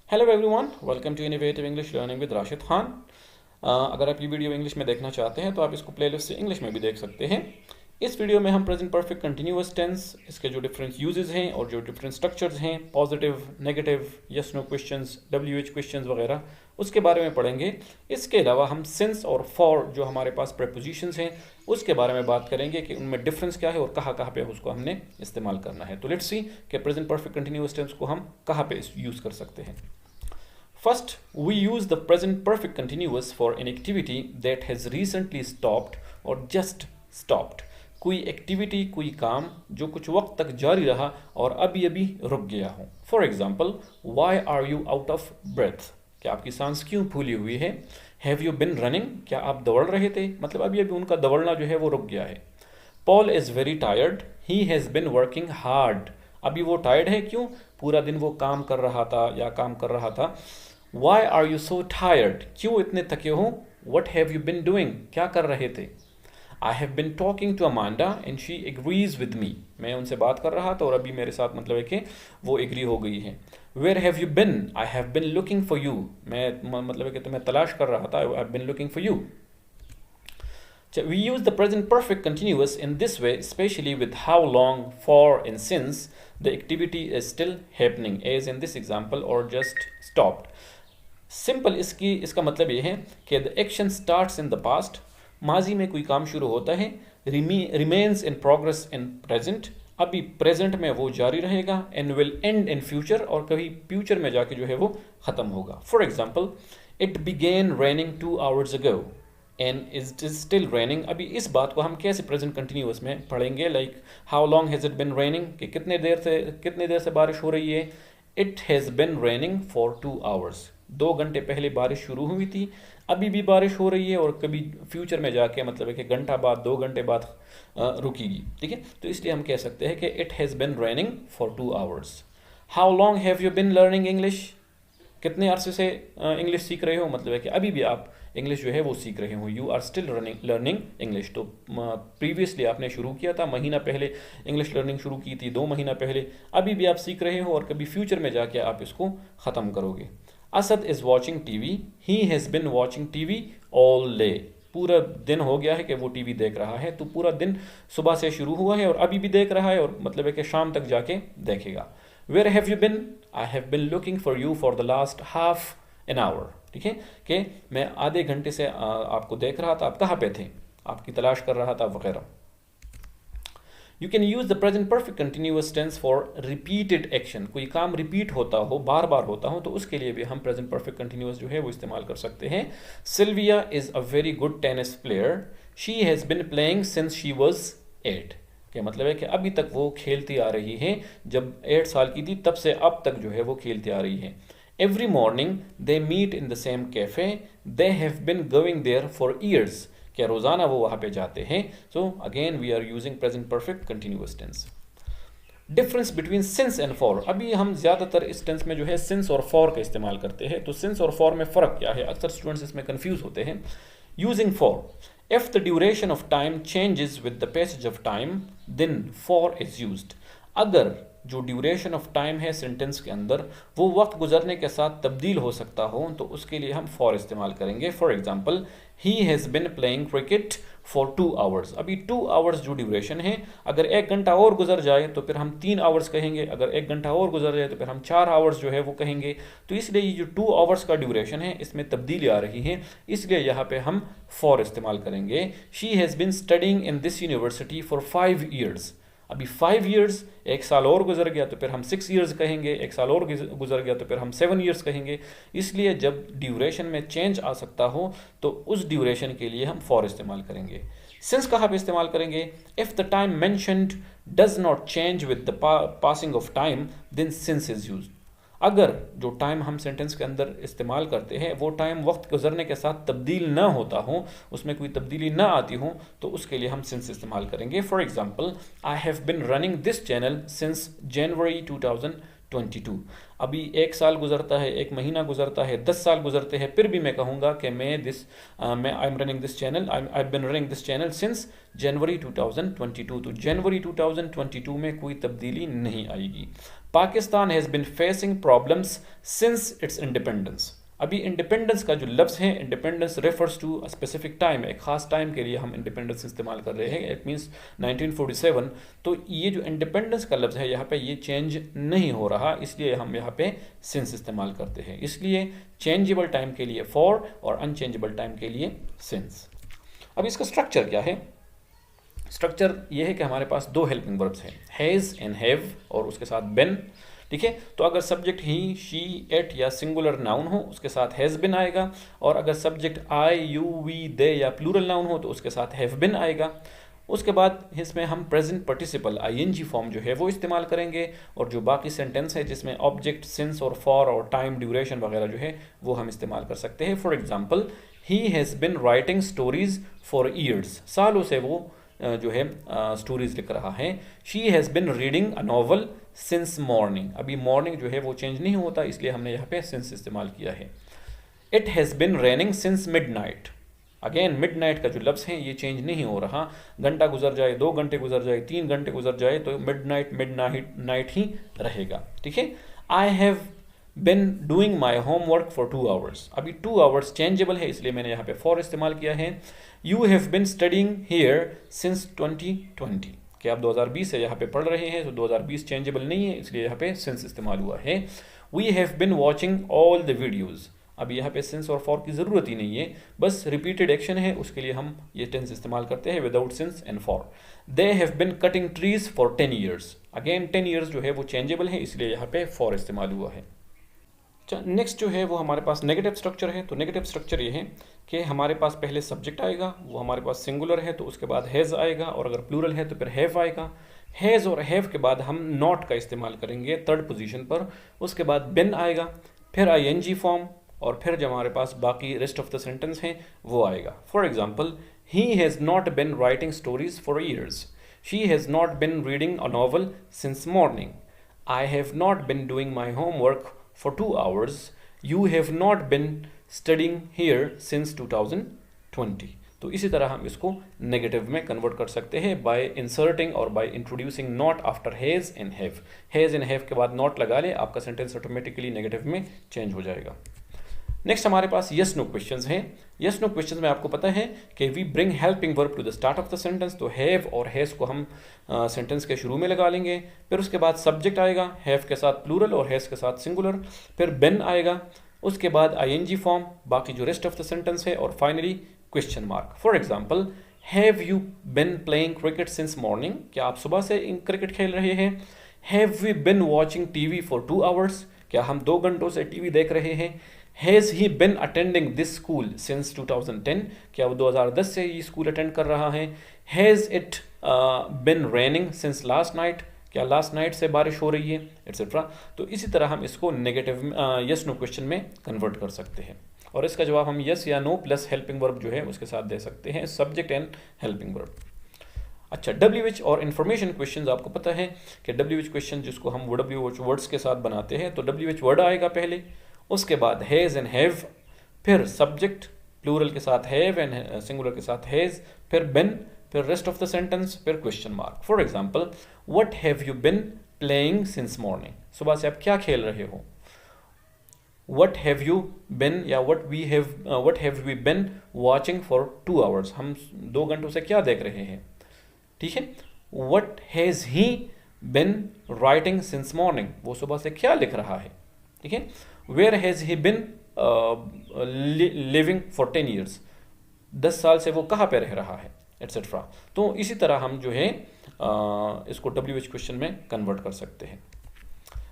Hello everyone, welcome to innovative English learning with Rashid Khan. अगर आप ये वीडियो इंग्लिश में देखना चाहते हैं तो आप इसको प्लेलिस्ट से इंग्लिश में भी देख सकते हैं। इस वीडियो में हम प्रेजेंट परफेक्ट कंटिन्यूअस टेंस, इसके जो डिफरेंट यूजेस हैं और जो डिफरेंट स्ट्रक्चर्स हैं, positive, negative, yes no questions, W H questions वगैरह, उसके बारे में पढ़ेंगे। इसके अलावा हम सिंस और फॉर जो हमारे पास प्रेपोजिशंस हैं उसके बारे में बात करेंगे कि उनमें डिफरेंस क्या है और कहाँ कहाँ पे उसको हमने इस्तेमाल करना है। तो लेट्स सी कि प्रेजेंट परफेक्ट कंटिन्यूअस टेंस को हम कहाँ पे यूज़ कर सकते हैं। First, we use the present perfect continuous for an activity that has recently stopped or just stopped. कोई एक्टिविटी, कोई काम जो कुछ वक्त तक जारी रहा और अभी अभी रुक गया हो। For example, why are you out of breath? क्या आपकी सांस क्यों फूली हुई है? Have you been running? क्या आप दौड़ रहे थे? मतलब अभी अभी उनका दौड़ना जो है वो रुक गया है। Paul is very tired, he has been working hard. अभी वो टायर्ड है, क्यों? पूरा दिन वो काम कर रहा था या काम कर रहा था। Why are you so tired? क्यों इतने थके हो? What have you been doing? क्या कर रहे थे? I have been talking to Amanda and she agrees with me. मैं उनसे बात कर रहा था और अभी मेरे साथ मतलब है कि वो एग्री हो गई है। Where have you been? I have been looking for you. मैं मतलब है कि तुम्हें तलाश कर रहा था। I have been looking for you. We use the present perfect continuous in this way, especially with how long, for, and since the activity is still happening, as in this example, or just stopped. Simple इसका मतलब ये है कि the action starts in the past, माजी में कोई काम शुरू होता है, remains in progress in present, अभी प्रेजेंट में वो जारी रहेगा, and will and in future, और कभी फ्यूचर में जाके जो है वो ख़त्म होगा। For example, it began raining 2 hours ago and is still raining. अभी इस बात को हम कैसे प्रेजेंट कंटिन्यूअस में पढ़ेंगे? Like how long has it been raining, कि कितने देर से बारिश हो रही है। It has been raining for 2 hours, 2 घंटे पहले बारिश शुरू हुई थी, अभी भी बारिश हो रही है और कभी फ्यूचर में जाके मतलब है कि घंटा बाद, 2 घंटे बाद रुकेगी। ठीक है, तो इसलिए हम कह सकते हैं कि it has been raining for 2 hours। How long have you been learning English? कितने अरसे से इंग्लिश सीख रहे हो? मतलब है कि अभी भी आप इंग्लिश जो है वो सीख रहे हो। You are still learning English. तो प्रीवियसली आपने शुरू किया था, महीना पहले इंग्लिश लर्निंग शुरू की थी, 2 महीना पहले, अभी भी आप सीख रहे हो और कभी फ्यूचर में जाके आप इसको ख़त्म करोगे। Asad is watching TV, he has been watching TV all day. पूरा दिन हो गया है कि वो टीवी देख रहा है, तो पूरा दिन सुबह से शुरू हुआ है और अभी भी देख रहा है और मतलब है कि शाम तक जाके देखेगा। Where have you been? I have been looking for you for the last half an hour. ठीक है, कि मैं आधे घंटे से आपको देख रहा था, आप कहाँ पे थे, आपकी तलाश कर रहा था वगैरह। You can use the present perfect continuous tense for repeated action. कोई काम रिपीट होता हो, बार बार होता हो, तो उसके लिए भी हम प्रेजेंट परफेक्ट कंटिन्यूअस जो है वो इस्तेमाल कर सकते हैं। Sylvia is a very good tennis player, she has been playing since she was 8। क्या मतलब है कि अभी तक वो खेलती आ रही है, जब 8 साल की थी तब से अब तक जो है वो खेलती आ रही है। Every morning they meet in the same cafe, they have been going there for years. क्या रोज़ाना वो वहाँ पे जाते हैं? So again we are using present perfect continuous tense. Difference between since and for. अभी हम ज़्यादातर इस टेंस में जो है सिंस और फॉर का इस्तेमाल करते हैं, तो सिंस और फॉर में फ़र्क क्या है? अक्सर स्टूडेंट्स इसमें कन्फ्यूज होते हैं। Using for, if the duration of time changes with the passage of time, then for is used. अगर जो ड्यूरेशन ऑफ टाइम है सेंटेंस के अंदर वो वक्त गुजरने के साथ तब्दील हो सकता हो, तो उसके लिए हम फॉर इस्तेमाल करेंगे। For example, he has been playing cricket for 2 hours। अभी 2 hours जो ड्यूरेशन है, अगर 1 घंटा और गुजर जाए तो फिर हम 3 hours कहेंगे, अगर 1 घंटा और गुजर जाए तो फिर हम 4 hours जो है वो कहेंगे। तो इसलिए ये जो 2 hours का ड्यूरेशन है इसमें तब्दीली आ रही है, इसलिए यहाँ पे हम फॉर इस्तेमाल करेंगे। She has bin studying in this university for 5 years। अभी 5 years, 1 साल और गुजर गया तो फिर हम 6 years कहेंगे, 1 साल और गुजर गया तो फिर हम 7 years कहेंगे। इसलिए जब ड्यूरेशन में चेंज आ सकता हो तो उस ड्यूरेशन के लिए हम फॉर इस्तेमाल करेंगे। सिंस कहाँ पे इस्तेमाल करेंगे? If the time mentioned does not change with the passing of time, then since is used. अगर जो टाइम हम सेंटेंस के अंदर इस्तेमाल करते हैं वो टाइम वक्त गुजरने के साथ तब्दील ना होता हो, उसमें कोई तब्दीली ना आती हो, तो उसके लिए हम सिंस इस्तेमाल करेंगे। For example, I have been running this channel since January 2020। 22। अभी 1 साल गुजरता है, 1 महीना गुजरता है, 10 साल गुजरते हैं, फिर भी मैं कहूँगा कि मैं I am running this channel, I been running this channel since January 2022। तो जनवरी 2022 में कोई तब्दीली नहीं आएगी। Pakistan has been facing problems since its independence. अभी इंडिपेंडेंस का जो लफ्ज़ है, independence refers to a specific time, एक ख़ास टाइम के लिए हम इंडिपेंडेंस इस्तेमाल कर रहे हैं, इट मीन्स 1947। तो ये जो इंडिपेंडेंस का लफ्ज़ है यहाँ पे ये चेंज नहीं हो रहा, इसलिए हम यहाँ पे सिंस इस्तेमाल करते हैं। इसलिए चेंजेबल टाइम के लिए फॉर और अनचेंजेबल टाइम के लिए सिंस। अब इसका स्ट्रक्चर क्या है? स्ट्रक्चर ये है कि हमारे पास 2 हेल्पिंग वर्ब्स हैं, हैज़ एंड हैव, और उसके साथ बिन। ठीक है, तो अगर सब्जेक्ट ही, शी, इट या सिंगुलर नाउन हो उसके साथ हैज़ बिन आएगा, और अगर सब्जेक्ट आई, यू, वी, दे या प्लूरल नाउन हो तो उसके साथ हैव बिन आएगा। उसके बाद इसमें हम प्रेजेंट पार्टिसिपल आईएनजी फॉर्म जो है वो इस्तेमाल करेंगे, और जो बाकी सेंटेंस है जिसमें ऑब्जेक्ट, सिंस और फॉर और टाइम, ड्यूरेशन वगैरह जो है वो हम इस्तेमाल कर सकते हैं। For example, he has been writing stories for years, सालों से वो जो है स्टोरीज लिख रहा है। She has been reading a novel since morning, अभी मॉर्निंग जो है वो चेंज नहीं होता, इसलिए हमने यहाँ पे सिंस इस्तेमाल किया है। It has been raining since midnight, again midnight का जो लफ्ज़ है ये चेंज नहीं हो रहा, घंटा गुजर जाए, 2 घंटे गुजर जाए, 3 घंटे गुजर जाए तो मिडनाइट ही रहेगा। ठीक है, आई have been doing my homework for 2 hours, अभी 2 आवर्स चेंजेबल है इसलिए मैंने यहाँ पे फॉर इस्तेमाल किया है। You have been studying here since 2020, कि आप 2020 से यहाँ पे पढ़ रहे हैं, तो 2020 चेंजेबल नहीं है इसलिए यहाँ पे सिंस इस्तेमाल हुआ है। We have been watching all the videos, अब यहाँ पे सिंस और फॉर की ज़रूरत ही नहीं है, बस रिपीटेड एक्शन है उसके लिए हम ये टेंस इस्तेमाल करते हैं without since and for. They have bin cutting trees for 10 years, again 10 years जो है वो चेंजेबल है इसलिए यहाँ पे फॉर इस्तेमाल हुआ है। नेक्स्ट जो है वो हमारे पास नेगेटिव स्ट्रक्चर है। तो नेगेटिव स्ट्रक्चर ये है कि हमारे पास पहले सब्जेक्ट आएगा, वो हमारे पास सिंगुलर है तो उसके बाद हैज़ आएगा, और अगर प्लूरल है तो फिर हैव आएगा। हैज़ और हैव के बाद हम नॉट का इस्तेमाल करेंगे 3rd पोजीशन पर, उसके बाद बिन आएगा, फिर आईएनजी फॉर्म, और फिर जो हमारे पास बाकी रेस्ट ऑफ द सेंटेंस हैं वो आएगा। For example, he has not been writing stories for years, she has not been reading a novel since morning, I have not been doing my homework for 2 hours, you have not been studying here since 2020। तो इसी तरह हम इसको negative में convert कर सकते हैं by inserting और by introducing not after has and have. Has and have के बाद नॉट लगा ले, आपका सेंटेंस ऑटोमेटिकली नेगेटिव में चेंज हो जाएगा। नेक्स्ट हमारे पास यस नो क्वेश्चंस हैं। यस नो क्वेश्चंस में आपको पता है कि we bring helping verb to the start of the sentence, तो हैव और हैज़ को हम सेंटेंस के शुरू में लगा लेंगे, फिर उसके बाद सब्जेक्ट आएगा, हैव के साथ प्लूरल और हैज़ के साथ सिंगुलर, फिर बिन आएगा, उसके बाद आईएनजी फॉर्म, बाकी जो रेस्ट ऑफ द सेंटेंस है, और finally question mark. For example, have you been playing cricket since morning, क्या आप सुबह से क्रिकेट खेल रहे हैं? Have we been watching TV for 2 hours, क्या हम 2 घंटों से टीवी देख रहे हैं? Has he been attending this school since 2010, क्या वो 2010 से ये स्कूल अटेंड कर रहा है? Has it been raining since last night, क्या लास्ट नाइट से बारिश हो रही है, एट्सेट्रा। तो इसी तरह हम इसको नेगेटिव यस नो क्वेश्चन में कन्वर्ट कर सकते हैं, और इसका जवाब हम यस या नो प्लस हेल्पिंग वर्ब जो है उसके साथ दे सकते हैं, सब्जेक्ट एंड हेल्पिंग वर्ब। अच्छा, WH और इन्फॉर्मेशन क्वेश्चन आपको पता है कि WH क्वेश्चन जिसको हम WH वर्ड्स के साथ बनाते हैं, तो WH वर्ड आएगा पहले, उसके बाद हैज़ एंड हैव, फिर सब्जेक्ट प्लूरल के साथ हैव एंड सिंगुलर के साथ हैज़, फिर बिन, फिर रेस्ट ऑफ द सेंटेंस, फिर question mark. For example, what have you been playing since morning, सुबह से आप क्या खेल रहे हो? व्हाट हैव यू बिन या what have we been watching for 2 hours, हम 2 घंटों से क्या देख रहे हैं? ठीक है। What has he been writing since morning, वो सुबह से क्या लिख रहा है? ठीक है। Where has he been living for 10 years, 10 साल से वो कहाँ पे रह रहा है, एट्सेट्रा। तो इसी तरह हम जो है इसको WH क्वेश्चन में कन्वर्ट कर सकते हैं।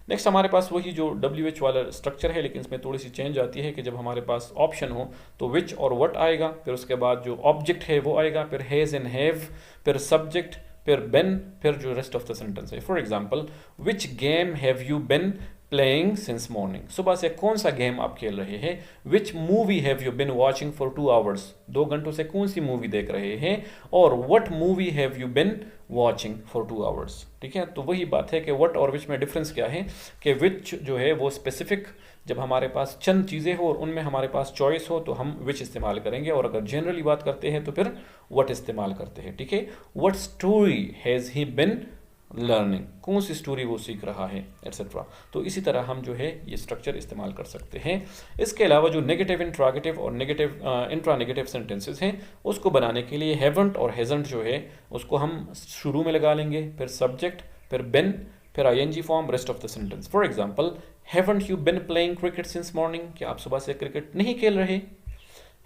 नेक्स्ट हमारे पास वही जो WH वाला स्ट्रक्चर है, लेकिन इसमें थोड़ी सी चेंज आती है कि जब हमारे पास ऑप्शन हो तो विच और व्हाट आएगा, फिर उसके बाद जो ऑब्जेक्ट है वो आएगा, फिर हैज़ एंड हैव, फिर सब्जेक्ट, फिर बिन, फिर जो रेस्ट ऑफ द सेंटेंस है। For example, which game have you been playing since morning, सुबह से कौन सा गेम आप खेल रहे हैं। Which movie have you bin watching for 2 hours, 2 घंटों से कौन सी मूवी देख रहे हैं। और what movie have you bin watching for 2 hours, ठीक है। तो वही बात है कि व्हाट और विच में डिफरेंस क्या है कि विच जो है वो स्पेसिफिक, जब हमारे पास चंद चीज़ें हो और उनमें हमारे पास चॉइस हो तो हम विच इस्तेमाल करेंगे, और अगर जनरली बात करते हैं तो फिर व्हाट इस्तेमाल करते हैं, ठीक है। What story has he been learning, कौन सी स्टोरी वो सीख रहा है, एट्सेट्रा। तो इसी तरह हम जो है ये स्ट्रक्चर इस्तेमाल कर सकते हैं। इसके अलावा जो नेगेटिव इंट्रागेटिव और नेगेटिव इंट्रा नेगेटिव सेंटेंसेस हैं उसको बनाने के लिए हैवंट और हैजंट जो है उसको हम शुरू में लगा लेंगे, फिर सब्जेक्ट, फिर बिन, फिर ING form, rest of the sentence. For example, haven't you been playing cricket since morning, क्या आप सुबह से क्रिकेट नहीं खेल रहे।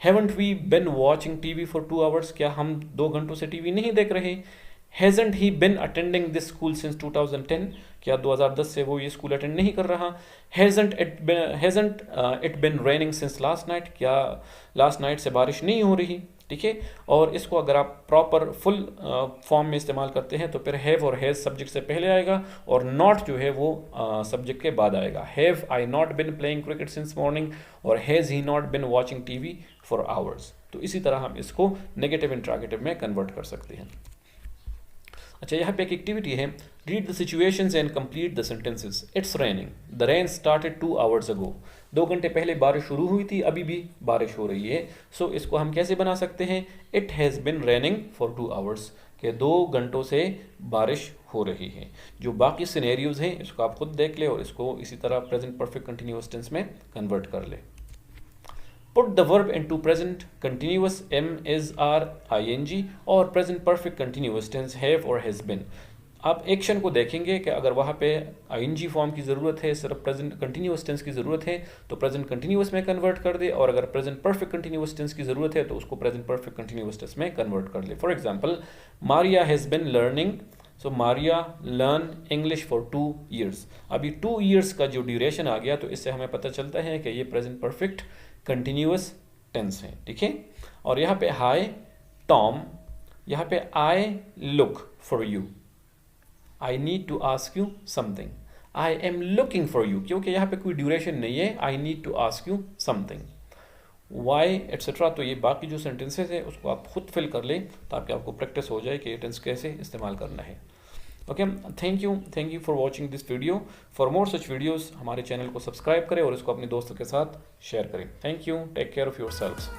Haven't we been watching TV for 2 hours, क्या हम 2 घंटों से टीवी नहीं देख रहे। Hasn't he been attending this school since 2010, क्या 2010 से वो ये स्कूल अटेंड नहीं कर रहा। Hasn't it been raining since last night, क्या लास्ट नाइट से बारिश नहीं हो रही, ठीक है। और इसको अगर आप प्रॉपर फुल फॉर्म में इस्तेमाल करते हैं तो फिर हैव और हैज सब्जेक्ट से पहले आएगा और नॉट जो है वो सब्जेक्ट के बाद आएगा। Have I not been playing cricket since morning और has he not been watching TV for hours. तो इसी तरह हम इसको नेगेटिव इंट्रागेटिव में कन्वर्ट कर सकते हैं। अच्छा, यहाँ पे एक एक्टिविटी है, read the situations and complete the sentences. It's raining, the rain started 2 hours ago, 2 घंटे पहले बारिश शुरू हुई थी, अभी भी बारिश हो रही है। सो इसको हम कैसे बना सकते हैं, it has been raining for 2 hours, के 2 घंटों से बारिश हो रही है। जो बाकी सिनेरियोज हैं इसको आप खुद देख ले और इसको इसी तरह प्रेजेंट परफेक्ट कंटिन्यूअस टेंस में कन्वर्ट कर ले। Put the verb into present continuous am, is, are, ing और present perfect continuous tense have और has been। आप एक्शन को देखेंगे कि अगर वहाँ पे ing फॉर्म की ज़रूरत है, सिर्फ प्रेजेंट कंटिन्यूअस टेंस की ज़रूरत है तो प्रेजेंट कंटिन्यूअस में कन्वर्ट कर दे, और अगर प्रेजेंट परफेक्ट कंटिन्यूअस टेंस की ज़रूरत है तो उसको प्रेजेंट परफेक्ट कंटिन्यूअस टेंस में कन्वर्ट कर ले। For example, Maria has been learning, so Maria learn English for 2 years. अभी 2 ईयर्स का जो ड्यूरेशन आ गया तो इससे हमें पता चलता है कि ये प्रेजेंट परफेक्ट कंटिन्यूअस टेंस है, ठीक है। और यहाँ पे हाय टॉम, यहाँ पे I look for you, I need to ask you something, I am looking for you, क्योंकि यहाँ पे कोई ड्यूरेशन नहीं है, I need to ask you something, why etcetera. तो ये बाकी जो सेंटेंसेस है उसको आप खुद फिल कर लें ताकि आपको प्रैक्टिस हो जाए कि ये टेंस कैसे इस्तेमाल करना है। Okay, thank you for watching this video. For more such videos हमारे चैनल को सब्सक्राइब करें और इसको अपने दोस्तों के साथ शेयर करें। Thank you, take care of yourselves.